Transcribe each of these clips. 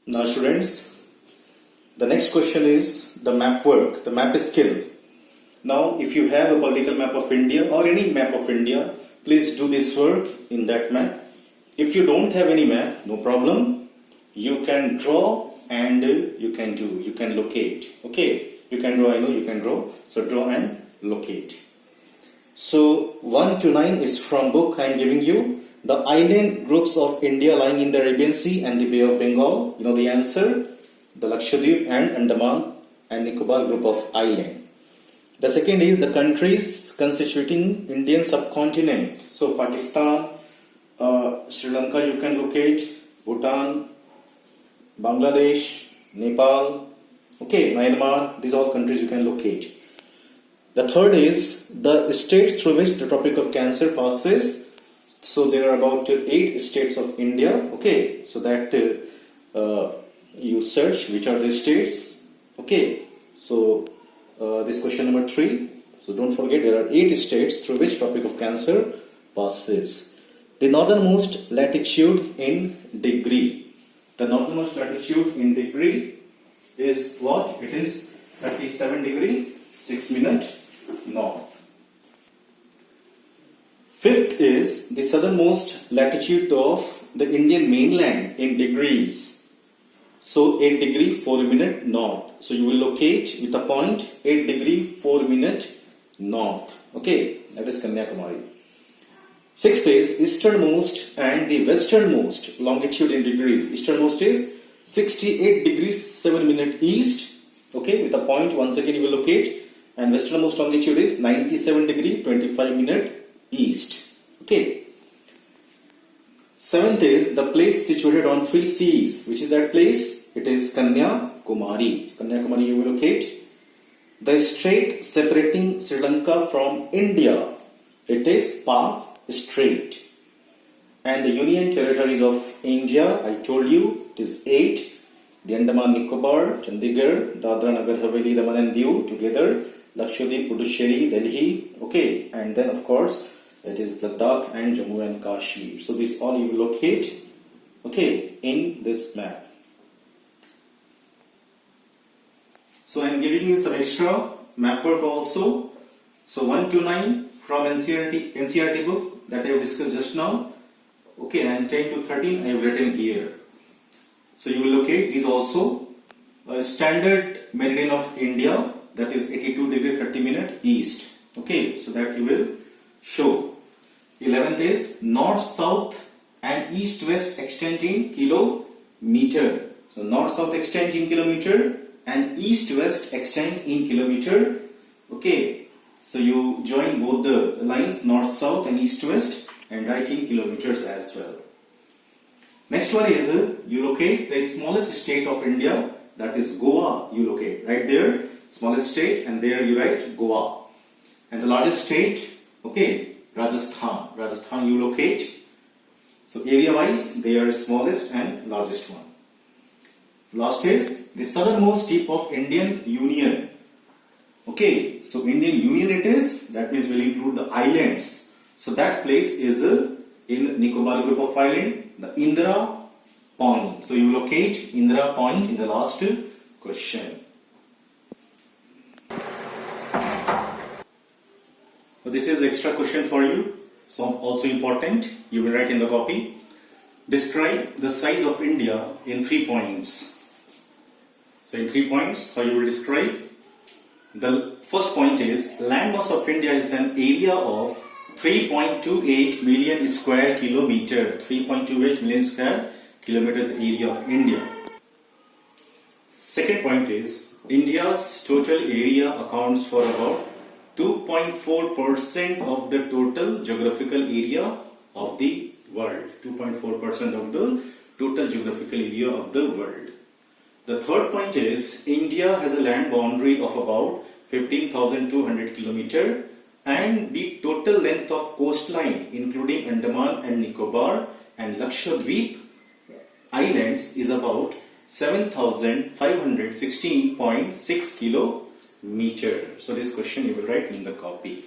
Now students, the next question is the map work, the map skill. Now if you have a political map of India or any map of India, please do this work in that map. If you don't have any map, no problem. You can draw and you can locate. Okay, you can draw, I know you can draw. So draw and locate. So 1 to 9 is from book I am giving you. The island groups of India lying in the Arabian Sea and the Bay of Bengal. You know the answer. The Lakshadweep and Andaman and Nicobar group of island. The second is the countries constituting Indian subcontinent. So Pakistan, Sri Lanka you can locate, Bhutan, Bangladesh, Nepal, okay, Myanmar, these all countries you can locate. The third is the states through which the Tropic of Cancer passes. So there are about 8 states of India, okay, so that you search which are the states, okay. So this question number 3, so don't forget there are 8 states through which Tropic of Cancer passes. The northernmost latitude in degree. The northernmost latitude in degree is what? It is 37 degree 6 minute north. Fifth is the southernmost latitude of the Indian mainland in degrees. So 8 degree 4 minute north. So you will locate with a point 8 degree 4 minute north. Okay, that is Kanyakumari. Sixth is easternmost and the westernmost longitude in degrees. Easternmost is 68 degrees 7 minute east. Okay, with a point once again you will locate. And westernmost longitude is 97 degree 25 minute east. Okay. Seventh is the place situated on 3 seas. Which is that place? It is Kanyakumari. So Kanyakumari you will locate. The strait separating Sri Lanka from India. It is Palk Strait. And the Union Territories of India, I told you, it is 8. The Andaman Nicobar, Chandigarh, Dadra Nagar Haveli, Daman and Diu together. Lakshadweep, Puducherry, Delhi, okay, and then of course it is Ladakh and Jammu and Kashmir. So this all you will locate, okay, in this map. So I am giving you some extra map work also. So 1 to 9 from NCERT book that I have discussed just now, okay, and 10 to 13 I have written here. So you will locate these also. Standard meridian of India, that is 82 degree 30 minute east. Okay, so that you will show. 11th is north south and east west extent in kilometer. So north south extent in kilometer and east west extent in kilometer. Okay, so you join both the lines north south and east west and write in kilometers as well. Next one is you locate the smallest state of India, that is Goa. You locate right there, smallest state, and there you write Goa. And the largest state, okay, Rajasthan. Rajasthan you locate. So area wise they are smallest and largest one. Last is the southernmost tip of Indian Union. Okay, so Indian Union it is, that means will include the islands. So that place is in Nicobar group of island, the Indira Point. So you locate Indira Point in the last question. So this is extra question for you. So also important, you will write in the copy. Describe the size of India in 3 points. So in 3 points, how you will describe? The first point is landmass of India is an area of 3.28 million square kilometer. 3.28 million square kilometers area of India. Second point is India's total area accounts for about 2.4% of the total geographical area of the world. 2.4% of the total geographical area of the world. The third point is India has a land boundary of about 15,200 kilometers and the total length of coastline including Andaman and Nicobar and Lakshadweep islands is about 7,516.6 kilometers. So this question you will write in the copy.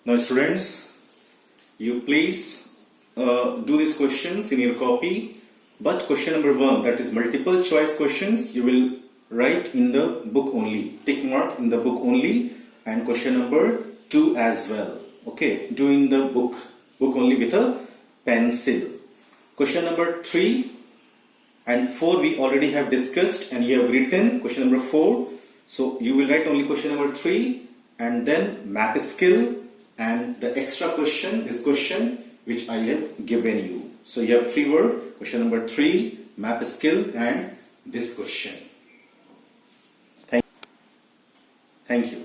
Now students, you please do these questions in your copy But question number 1, that is multiple choice questions, you will write in the book only. Tick mark in the book only, and question number 2 as well. Okay, do in the book only with a pencil. Question number 3 and 4 we already have discussed, and you have written question number 4. So you will write only question number 3 and then map skill and the extra question, this question which I have given you. So you have 3 words, question number 3, map skill, and this question. Thank you.